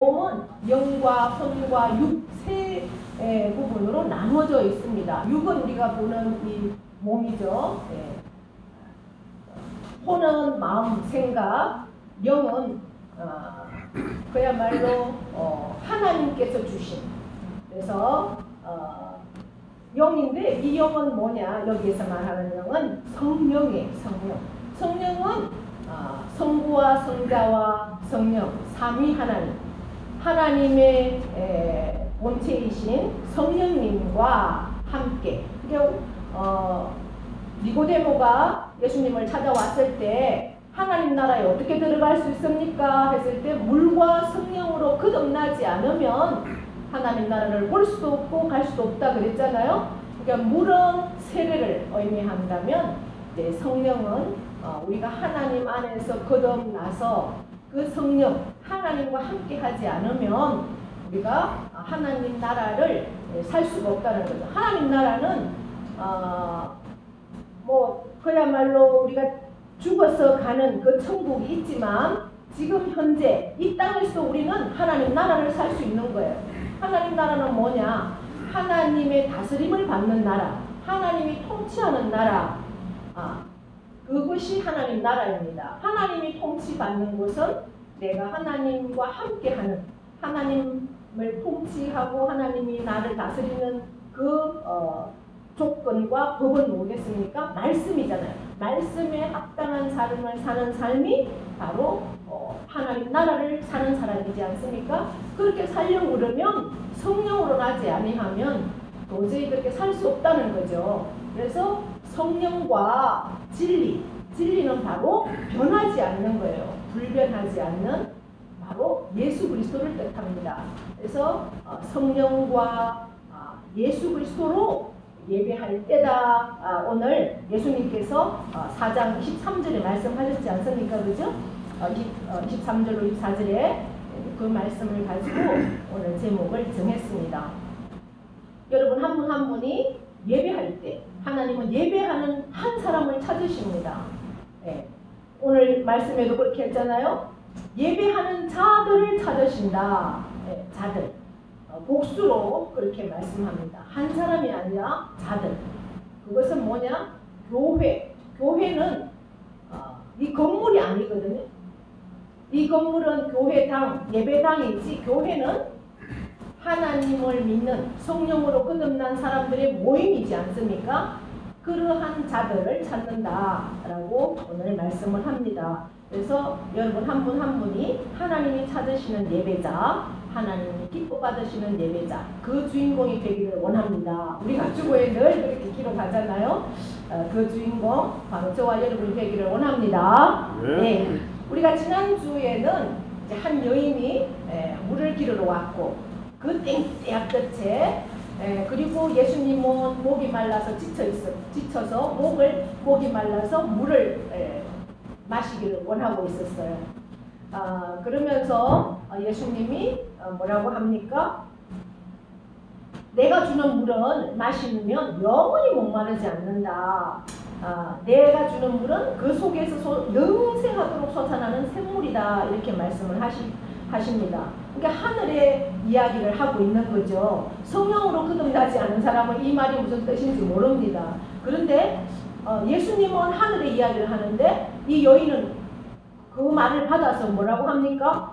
몸은 영과 혼과 육 세 부분으로 나눠져 있습니다. 육은 우리가 보는 이 몸이죠. 혼은 마음, 생각, 영은 그야말로 하나님께서 주신, 그래서 영인데 이 영은 뭐냐, 여기에서 말하는 영은 성령이에요. 성령은 성부와 성자와 성령 삼위 하나님의 본체이신 성령님과 함께. 니고데모가 예수님을 찾아왔을 때 하나님 나라에 어떻게 들어갈 수 있습니까? 했을 때 물과 성령으로 거듭나지 않으면 하나님 나라를 볼 수도 없고 갈 수도 없다 그랬잖아요. 그러니까 물은 세례를 의미한다면 이제 성령은 우리가 하나님 안에서 거듭나서 그 성령 하나님과 함께 하지 않으면 우리가 하나님 나라를 살 수가 없다는 거죠. 하나님 나라는 그야말로 우리가 죽어서 가는 그 천국이 있지만 지금 현재 이 땅에서 우리는 하나님 나라를 살 수 있는 거예요. 하나님 나라는 뭐냐? 하나님의 다스림을 받는 나라, 하나님이 통치하는 나라, 그것이 하나님 나라입니다. 하나님이 통치받는 곳은 내가 하나님과 함께하는, 하나님을 통치하고 하나님이 나를 다스리는 그 조건과 법은 뭐겠습니까? 말씀이잖아요. 말씀에 합당한 삶을 사는 삶이 바로 하나님 나라를 사는 사람이지 않습니까? 그렇게 살려고 그러면 성령으로 나지 아니하면 도저히 그렇게 살 수 없다는 거죠. 그래서 성령과 진리는 바로 변하지 않는 거예요. 불변하지 않는 바로 예수 그리스도를 뜻합니다. 그래서 성령과 예수 그리스도로 예배할 때다. 오늘 예수님께서 4장 23절에 말씀하셨지 않습니까? 그죠? 23절로 24절에 그 말씀을 가지고 오늘 제목을 정했습니다. 여러분 한 분 한 분이 예배할 때 하나님은 예배하는 한 사람을 찾으십니다. 오늘 말씀에도 그렇게 했잖아요. 예배하는 자들을 찾으신다. 자들. 복수로 그렇게 말씀합니다. 한 사람이 아니라 자들. 그것은 뭐냐? 교회는 이 건물이 아니거든요. 이 건물은 교회당, 예배당이지 교회는 하나님을 믿는 성령으로 거듭난 사람들의 모임이지 않습니까? 그러한 자들을 찾는다라고 오늘 말씀을 합니다. 그래서 여러분 한 분 한 분이 하나님이 찾으시는 예배자, 하나님이 기뻐 받으시는 예배자, 그 주인공이 되기를 원합니다. 우리가 주보에 늘 그렇게 기록하잖아요. 그 주인공 바로 저와 여러분이 되기를 원합니다. 네. 우리가 지난주에는 이제 한 여인이 물을 기르러 왔고 그 땡땡 끝에 그리고 예수님은 목이 말라서 지쳐서 목이 말라서 물을 마시기를 원하고 있었어요. 그러면서 예수님이 뭐라고 합니까? 내가 주는 물은 마시면 영원히 목마르지 않는다. 내가 주는 물은 그 속에서 영생하도록 솟아나는 샘물이다. 이렇게 말씀을 하십니다. 그러니까 하늘의 이야기를 하고 있는 거죠. 성령으로 거듭나지 않은 사람은 이 말이 무슨 뜻인지 모릅니다. 그런데 예수님은 하늘의 이야기를 하는데 이 여인은 그 말을 받아서 뭐라고 합니까?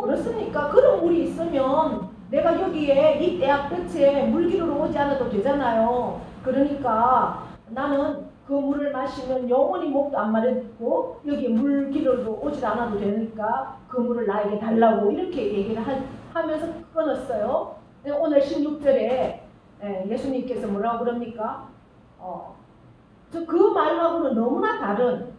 그렇습니까? 그런 물이 있으면 내가 여기에 이 대학 끝에 물 기르러 오지 않아도 되잖아요. 그러니까 나는 그 물을 마시면 영원히 목도 안 마르고 여기에 물 기르러 오지 않아도 되니까 그 물을 나에게 달라고 이렇게 얘기를 하면서 끊었어요. 오늘 16절에 예수님께서 뭐라고 그럽니까? 그 말하고는 너무나 다른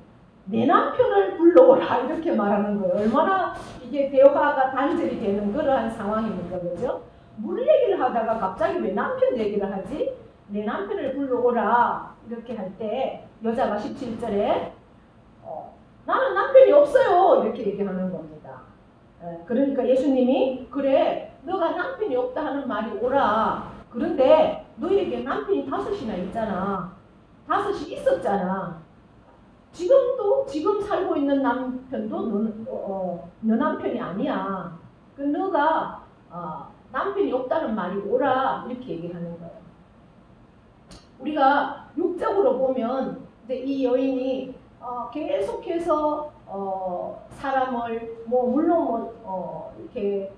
내 남편을 불러오라 이렇게 말하는 거예요. 얼마나 이게 대화가 단절이 되는 그러한 상황입니까? 그죠? 물 얘기를 하다가 갑자기 왜 남편 얘기를 하지? 내 남편을 불러오라 이렇게 할 때 여자가 17절에 나는 남편이 없어요 이렇게 얘기하는 겁니다. 그러니까 예수님이 그래 너가 남편이 없다 하는 말이 옳아. 그런데 너에게 남편이 5이나 있잖아. 5이 있었잖아. 지금 살고 있는 남편도 너 남편이 아니야. 그 너가 남편이 없다는 말이 오라 이렇게 얘기하는 거예요. 우리가 육적으로 보면 이제 이 여인이 계속해서 사람을 물론 이렇게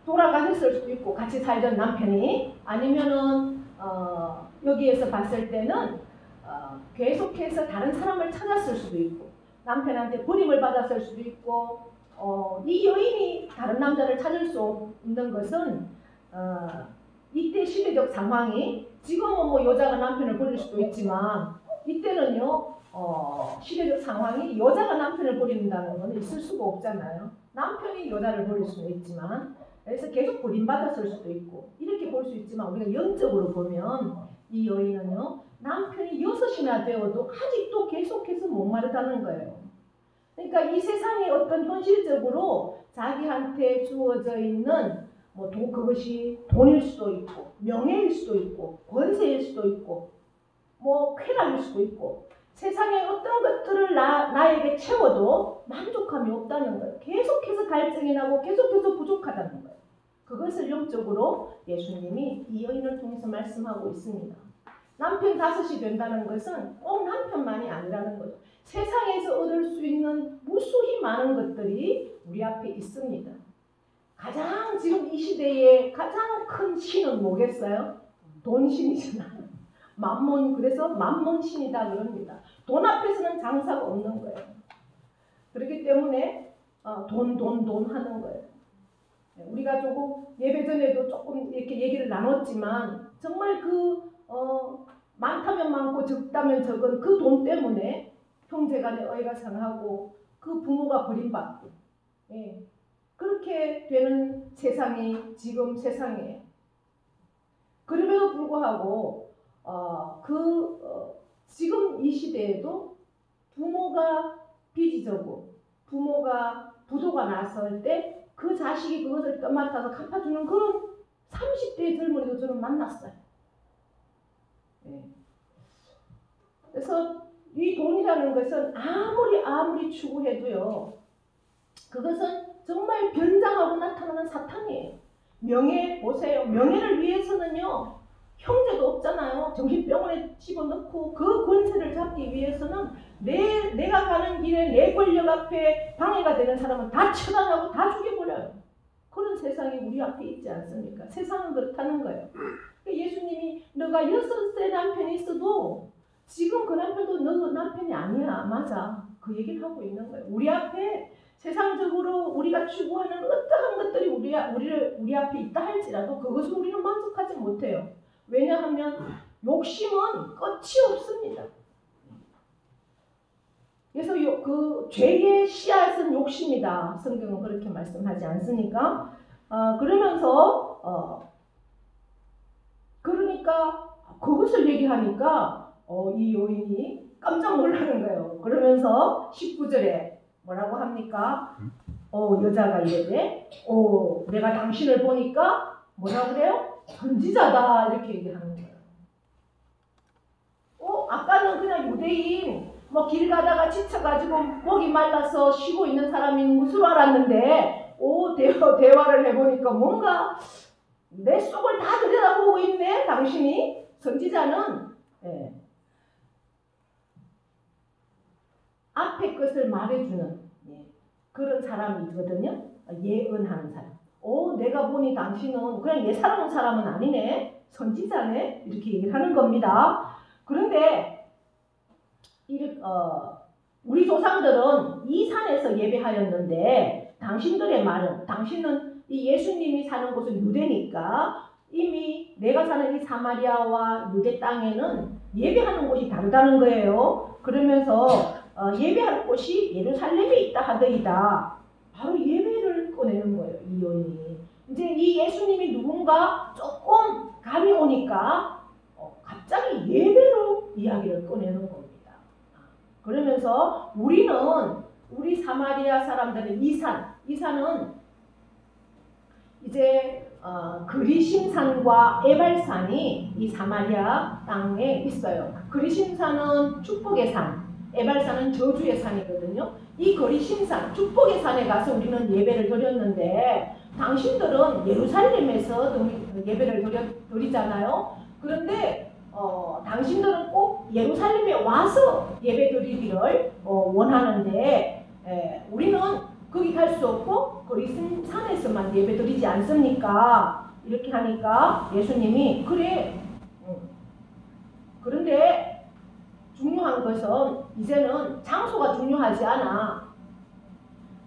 돌아가셨을 수도 있고 같이 살던 남편이 아니면은 여기에서 봤을 때는 계속해서 다른 사람을 찾았을 수도 있고 남편한테 버림을 받았을 수도 있고 이 여인이 다른 남자를 찾을 수 없는 것은 이때 시대적 상황이 지금은 뭐 여자가 남편을 버릴 수도 있지만 이때는요 시대적 상황이 여자가 남편을 버린다는 건 있을 수가 없잖아요. 남편이 여자를 버릴 수는 있지만 그래서 계속 버림받았을 수도 있고 이렇게 볼 수 있지만 우리가 영적으로 보면 이 여인은요 남편이 6이나 되어도 아직도 계속해서 목마르다는 거예요. 그러니까 이 세상의 어떤 현실적으로 자기한테 주어져 있는 그것이 돈일 수도 있고 명예일 수도 있고 권세일 수도 있고 쾌락일 수도 있고 세상의 어떤 것들을 나에게 채워도 만족감이 없다는 거예요. 계속해서 갈증이 나고 계속해서 부족하다는 거예요. 그것을 영적으로 예수님이 이 여인을 통해서 말씀하고 있습니다. 남편 5이 된다는 것은 꼭 남편만이 아니라는 거죠. 세상에서 얻을 수 있는 무수히 많은 것들이 우리 앞에 있습니다. 가장 지금 이 시대에 가장 큰 신은 뭐겠어요? 돈신이잖아요. 만몬, 그래서 만몬신이다 그럽니다. 돈 앞에서는 장사가 없는 거예요. 그렇기 때문에 돈 하는 거예요. 우리가 조금 예배 전에도 조금 이렇게 얘기를 나눴지만 정말 많다면 많고 적다면 적은 그 돈 때문에 형제간의 어이가 상하고 그 부모가 버림받고 그렇게 되는 세상이 지금 세상이에요. 그럼에도 불구하고 지금 이 시대에도 부모가 빚이 져고 부모가 부도가 났을 때 그 자식이 그것을 떠맡아서 갚아주는 그런 30대의 젊은이도 저는 만났어요. 그래서 이 돈이라는 것은 아무리 추구해도요 그것은 정말 변장하고 나타나는 사탄이에요. 명예 보세요. 명예를 위해서는요 형제도 없잖아요. 정신병원에 집어넣고 그 권세를 잡기 위해서는 내가 가는 길에 내 권력 앞에 방해가 되는 사람은 다 처단하고 다 죽여버려요. 그런 세상이 우리 앞에 있지 않습니까? 세상은 그렇다는 거예요. 예수님이 너가 6세 남편이 있어도 지금 그 남편도 너 남편이 아니야. 맞아. 그 얘기를 하고 있는 거예요. 우리 앞에 세상적으로 우리가 추구하는 어떠한 것들이 우리 앞에 있다 할지라도 그것을 우리는 만족하지 못해요. 왜냐하면 욕심은 끝이 없습니다. 그래서 그 죄의 씨앗은 욕심이다. 성경은 그렇게 말씀하지 않습니까? 그러면서 그러니까 그것을 얘기하니까 이 여인이 깜짝 놀라는 거예요. 그러면서 19절에 뭐라고 합니까? 여자가 이래대. 내가 당신을 보니까 뭐라 그래요? 선지자다 이렇게 얘기하는 거예요. 아까는 그냥 유대인 길 가다가 지쳐가지고 목이 말라서 쉬고 있는 사람인 것으로 알았는데 대화를 해보니까 뭔가 내 속을 다 들여다보고 있네. 당신이 선지자는 앞에 것을 말해주는 그런 사람이거든요. 예언하는 사람. 내가 보니 당신은 그냥 예사로운 사람은 아니네. 선지자네. 이렇게 얘기를 하는 겁니다. 그런데 우리 조상들은 이 산에서 예배하였는데 당신들의 말은 당신은 이 예수님이 사는 곳은 유대니까 이미 내가 사는 이 사마리아와 유대 땅에는 예배하는 곳이 다르다는 거예요. 그러면서 예배할 곳이 예루살렘에 있다 하더이다. 바로 예배를 꺼내는 거예요. 이 여인이. 이제 이 예수님이 누군가 조금 감이 오니까 갑자기 예배로 이야기를 꺼내는 겁니다. 그러면서 우리 사마리아 사람들은 이 산은 이제 그리심산과 에발산이 이 사마리아 땅에 있어요. 그리심산은 축복의 산, 에발산은 저주의 산이거든요. 이 그리심산, 축복의 산에 가서 우리는 예배를 드렸는데 당신들은 예루살렘에서 예배를 드리잖아요. 그런데 당신들은 꼭 예루살렘에 와서 예배 드리기를 원하는데 우리는 거기 갈 수 없고 거리스 산에서만 예배 드리지 않습니까? 이렇게 하니까 예수님이 그래. 그런데 중요한 것은 이제는 장소가 중요하지 않아.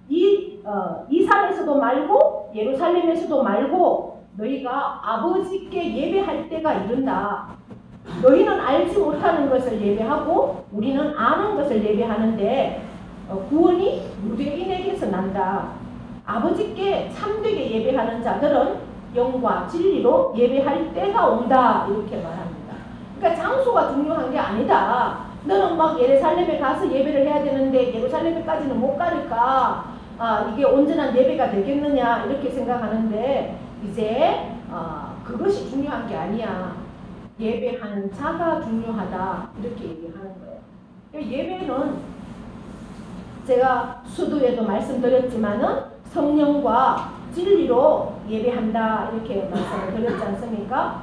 이 산에서도 말고 예루살렘에서도 말고 너희가 아버지께 예배할 때가 이른다. 너희는 알지 못하는 것을 예배하고 우리는 아는 것을 예배하는데 구원이 유대인에게서 난다. 아버지께 참되게 예배하는 자들은 영과 진리로 예배할 때가 온다. 이렇게 말합니다. 그러니까 장소가 중요한 게 아니다. 너는 막 예루살렘에 가서 예배를 해야 되는데 예루살렘까지는 못 가니까 이게 온전한 예배가 되겠느냐 이렇게 생각하는데 이제 그것이 중요한 게 아니야. 예배하는 자가 중요하다 이렇게 얘기하는 거예요. 예배는 제가 수도에도 말씀드렸지만은 성령과 진리로 예배한다 이렇게 말씀을 드렸지 않습니까?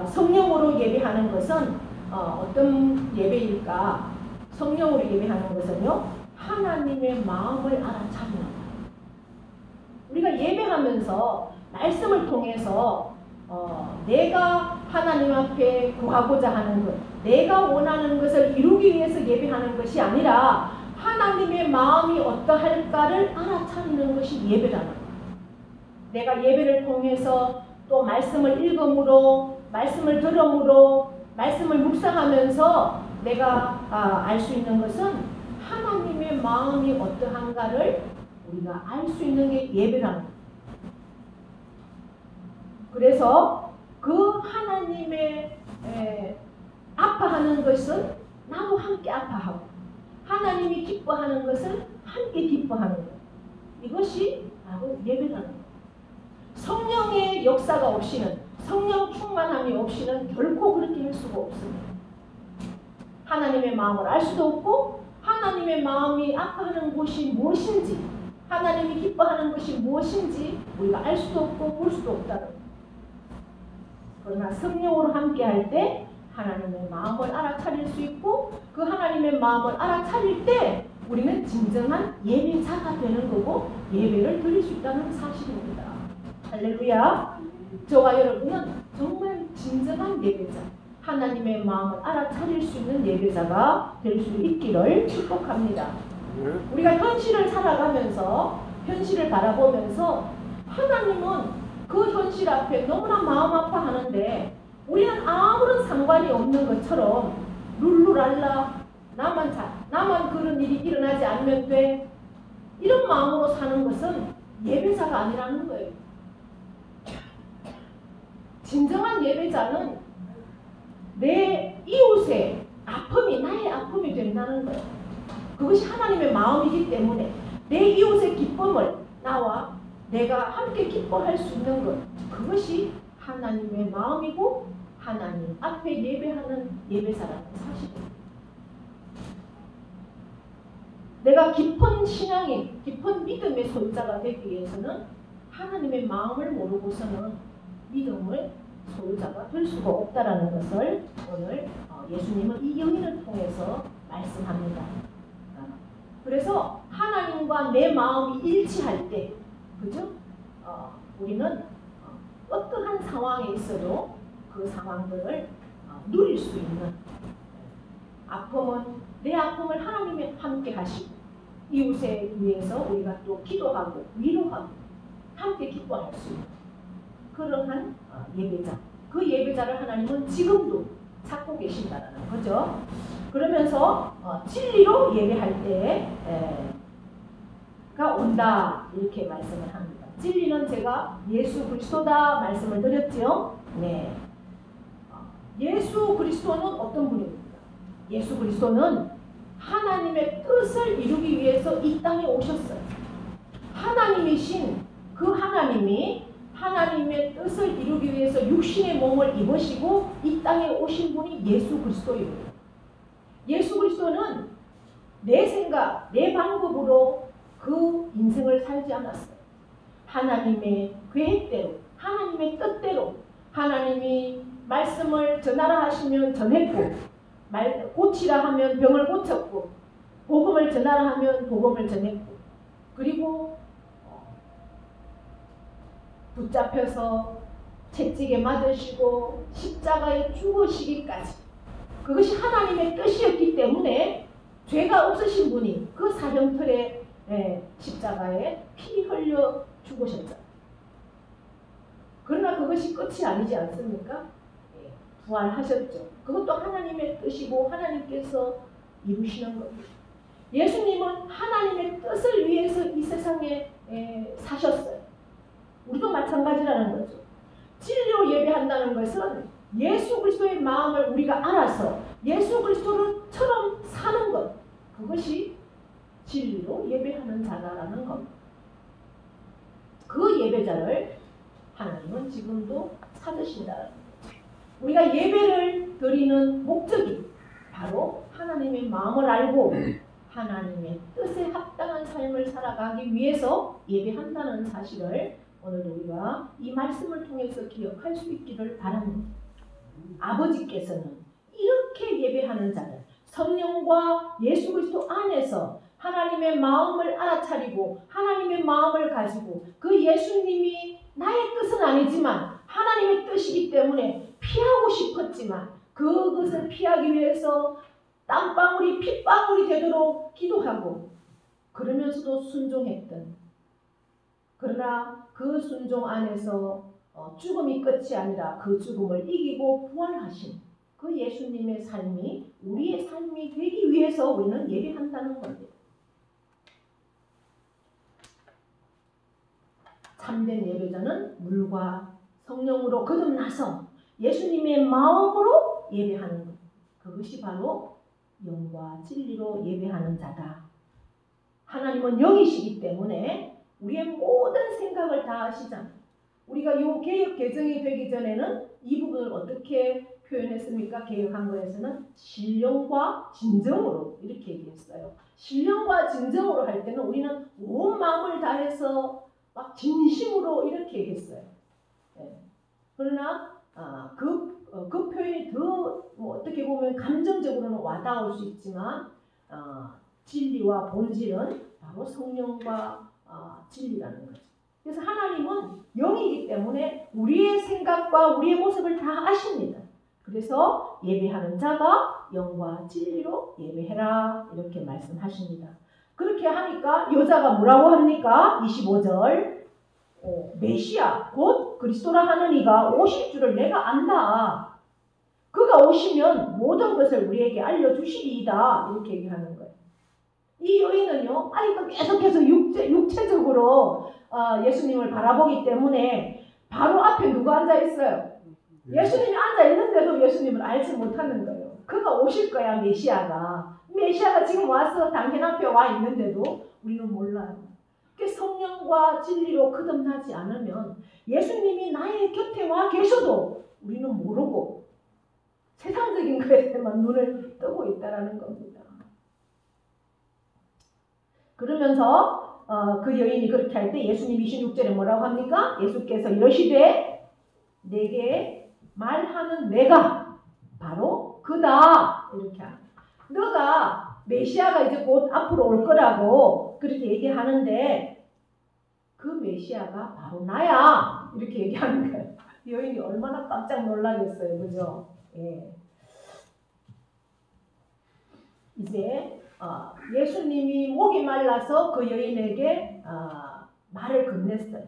성령으로 예배하는 것은 어떤 예배일까? 성령으로 예배하는 것은요, 하나님의 마음을 알아차리는 거예요. 우리가 예배하면서 말씀을 통해서 내가 하나님 앞에 구하고자 하는 것, 내가 원하는 것을 이루기 위해서 예배하는 것이 아니라 하나님의 마음이 어떠할까를 알아차리는 것이 예배라는 거예요. 내가 예배를 통해서 또 말씀을 읽음으로, 말씀을 들음으로, 말씀을 묵상하면서 내가 알 수 있는 것은 하나님의 마음이 어떠한가를 우리가 알 수 있는 게 예배라는 거예요. 그래서 그 하나님의 아파하는 것은 나도 함께 아파하고 하나님이 기뻐하는 것을 함께 기뻐하는 것. 이것이 바로 예배라는 것. 성령의 역사가 없이는, 성령 충만함이 없이는 결코 그렇게 할 수가 없습니다. 하나님의 마음을 알 수도 없고 하나님의 마음이 아파하는 곳이 무엇인지, 하나님이 기뻐하는 것이 무엇인지 우리가 알 수도 없고 볼 수도 없다는 것. 그러나 성령으로 함께 할 때 하나님의 마음을 알아차릴 수 있고 그 하나님의 마음을 알아차릴 때 우리는 진정한 예배자가 되는 거고 예배를 드릴 수 있다는 사실입니다. 할렐루야. 저와 여러분은 정말 진정한 예배자, 하나님의 마음을 알아차릴 수 있는 예배자가 될 수 있기를 축복합니다. 우리가 현실을 살아가면서 현실을 바라보면서 하나님은 그 현실 앞에 너무나 마음 아파하는데 우리는 아무런 상관이 없는 것처럼 룰루랄라 나만 그런 일이 일어나지 않으면 돼 이런 마음으로 사는 것은 예배자가 아니라는 거예요. 진정한 예배자는 내 이웃의 아픔이 나의 아픔이 된다는 거예요. 그것이 하나님의 마음이기 때문에 내 이웃의 기쁨을 나와 내가 함께 기뻐할 수 있는 것, 그것이 하나님의 마음이고 하나님 앞에 예배하는 예배자라는 사실입니다. 내가 깊은 신앙인, 깊은 믿음의 소유자가 되기 위해서는 하나님의 마음을 모르고서는 믿음의 소유자가 될 수가 없다는 것을 오늘 예수님은 이 여인을 통해서 말씀합니다. 그래서 하나님과 내 마음이 일치할 때, 그죠? 우리는 어떠한 상황에 있어도 그 상황들을 누릴 수 있는, 아픔은 내 아픔을 하나님이 함께 하시고 이웃에 위해서 우리가 또 기도하고 위로하고 함께 기뻐할 수 있는 그러한 예배자, 그 예배자를 하나님은 지금도 찾고 계신다는 거죠. 그러면서 진리로 예배할 때가 온다 이렇게 말씀을 합니다. 진리는 제가 예수 그리스도다 말씀을 드렸죠. 네. 예수 그리스도는 어떤 분입니까? 예수 그리스도는 하나님의 뜻을 이루기 위해서 이 땅에 오셨어요. 하나님이신 그 하나님이 하나님의 뜻을 이루기 위해서 육신의 몸을 입으시고 이 땅에 오신 분이 예수 그리스도입니다. 예수 그리스도는 내 생각, 내 방법으로 그 인생을 살지 않았어요. 하나님의 계획대로, 하나님의 뜻대로 하나님이 말씀을 전하라 하시면 전했고, 고치라 하면 병을 고쳤고, 복음을 전하라 하면 복음을 전했고, 그리고 붙잡혀서 채찍에 맞으시고 십자가에 죽으시기까지, 그것이 하나님의 뜻이었기 때문에 죄가 없으신 분이 그 사형틀에 십자가에 피 흘려 죽으셨죠. 그러나 그것이 끝이 아니지 않습니까? 부활하셨죠. 그것도 하나님의 뜻이고 하나님께서 이루시는 겁니다. 예수님은 하나님의 뜻을 위해서 이 세상에 사셨어요. 우리도 마찬가지라는 거죠. 진리로 예배한다는 것은 예수 그리스도의 마음을 우리가 알아서 예수 그리스도처럼 사는 것, 그것이 진리로 예배하는 자다라는 겁니다. 그 예배자를 하나님은 지금도 찾으신다는 거죠. 우리가 예배를 드리는 목적이 바로 하나님의 마음을 알고 하나님의 뜻에 합당한 삶을 살아가기 위해서 예배한다는 사실을 오늘 우리가 이 말씀을 통해서 기억할 수 있기를 바랍니다. 아버지께서는 이렇게 예배하는 자들, 성령과 예수 그리스도 안에서 하나님의 마음을 알아차리고 하나님의 마음을 가지고 그 예수님이 나의 뜻은 아니지만 하나님의 뜻이기 때문에 피하고 싶었지만 그것을 피하기 위해서 땀방울이 핏방울이 되도록 기도하고 그러면서도 순종했던, 그러나 그 순종 안에서 죽음이 끝이 아니라 그 죽음을 이기고 부활하신 그 예수님의 삶이 우리의 삶이 되기 위해서 우리는 예배한다는 겁니다. 참된 예배자는 물과 성령으로 거듭나서 예수님의 마음으로 예배하는 것, 그것이 바로 영과 진리로 예배하는 자다. 하나님은 영이시기 때문에 우리의 모든 생각을 다 아시잖아요. 우리가 이 개역 개정이 되기 전에는 이 부분을 어떻게 표현했습니까? 개역한거에서는 신령과 진정으로 이렇게 얘기했어요. 신령과 진정으로 할 때는 우리는 온 마음을 다해서 막 진심으로 이렇게 얘기했어요. 그러나 그 표현이 더 어떻게 보면 감정적으로는 와닿을 수 있지만 진리와 본질은 바로 성령과 진리라는 거죠. 그래서 하나님은 영이기 때문에 우리의 생각과 우리의 모습을 다 아십니다. 그래서 예배하는 자가 영과 진리로 예배해라 이렇게 말씀하십니다. 그렇게 하니까 여자가 뭐라고 합니까? 25절 메시아 곧 그리스도라 하는 이가 오실 줄을 내가 안다. 그가 오시면 모든 것을 우리에게 알려주시리이다 이렇게 얘기하는 거예요. 이 여인은요 아직도 계속해서 육체적으로 예수님을 바라보기 때문에 바로 앞에 누가 앉아있어요? 예수님이 앉아있는데도 예수님을 알지 못하는 거예요. 그가 오실 거야. 메시아가 지금 와서 당신 앞에 와 있는데도 우리는 몰라요. 성령과 진리로 거듭나지 않으면 예수님이 나의 곁에 와 계셔도 우리는 모르고 세상적인 것에만 눈을 뜨고 있다는 겁니다. 그러면서 그 여인이 그렇게 할 때 예수님 26절에 뭐라고 합니까? 예수께서 이러시되 내게 말하는 내가 바로 그다 이렇게 합니다. 너가 메시아가 이제 곧 앞으로 올 거라고 그렇게 얘기하는데 그 메시아가 바로 나야 이렇게 얘기하는 거예요. 여인이 얼마나 깜짝 놀라겠어요. 그죠? 예. 이제 예수님이 목이 말라서 그 여인에게 말을 건넸어요.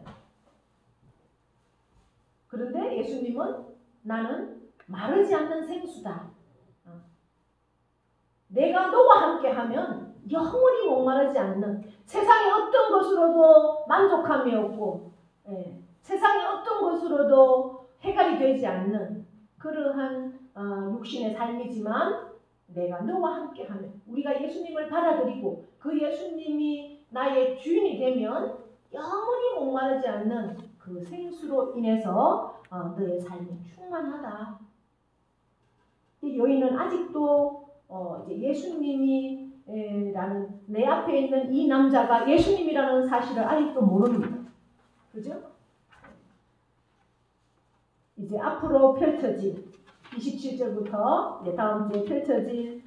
그런데 예수님은 나는 마르지 않는 생수다. 내가 너와 함께하면 영원히 목마르지 않는, 세상의 어떤 것으로도 만족함이 없고 세상의 어떤 것으로도 해결이 되지 않는 그러한 육신의 삶이지만 내가 너와 함께하면, 우리가 예수님을 받아들이고 그 예수님이 나의 주인이 되면 영원히 목마르지 않는 그 생수로 인해서 너의 삶이 충만하다. 이 여인은 아직도 이제 예수님이라는 내 앞에 있는 이 남자가 예수님이라는 사실을 아직도 모릅니다. 그죠? 이제 앞으로 펼쳐질 27절부터 다음 주에 펼쳐질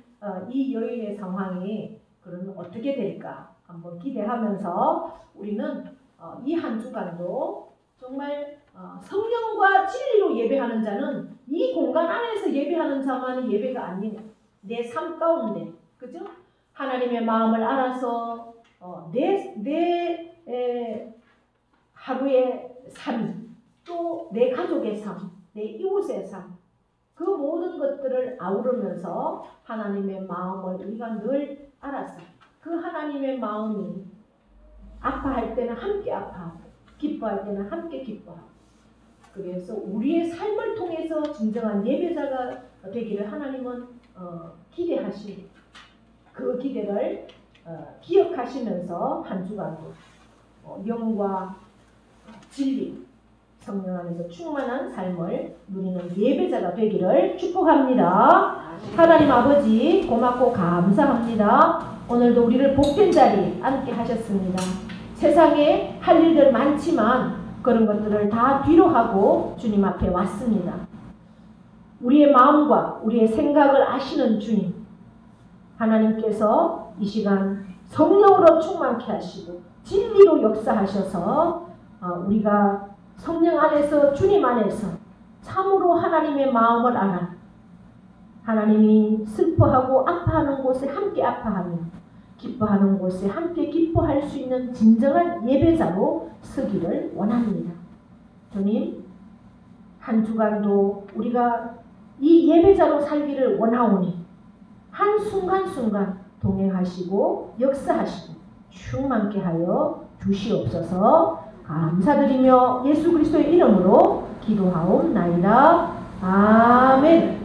이 여인의 상황이 그러면 어떻게 될까 한번 기대하면서 우리는 이 한 주간도 정말 성령과 진리로 예배하는 자는 이 공간 안에서 예배하는 자만이 예배가 아니냐. 내 삶 가운데, 그죠? 하나님의 마음을 알아서 내 하루의 삶, 또 내 가족의 삶, 내 이웃의 삶, 그 모든 것들을 아우르면서 하나님의 마음을 우리가 늘 알아서 그 하나님의 마음이 아파할 때는 함께 아파하고 기뻐할 때는 함께 기뻐하고, 그래서 우리의 삶을 통해서 진정한 예배자가 되기를 하나님은 기대하시고 그 기대를 기억하시면서 한 주간도 영과 진리 성령 안에서 충만한 삶을 누리는 예배자가 되기를 축복합니다. 하나님 아버지 고맙고 감사합니다. 오늘도 우리를 복된 자리에 앉게 하셨습니다. 세상에 할 일들 많지만 그런 것들을 다 뒤로 하고 주님 앞에 왔습니다. 우리의 마음과 우리의 생각을 아시는 주님, 하나님께서 이 시간 성령으로 충만케 하시고 진리로 역사하셔서 우리가 성령 안에서 주님 안에서 참으로 하나님의 마음을 알아 하나님이 슬퍼하고 아파하는 곳에 함께 아파하며 기뻐하는 곳에 함께 기뻐할 수 있는 진정한 예배자로 서기를 원합니다. 주님, 한 주간도 우리가 이 예배자로 살기를 원하오니 한순간순간 동행하시고 역사하시고 충만케 하여 주시옵소서. 감사드리며 예수 그리스도의 이름으로 기도하옵나이다. 아멘.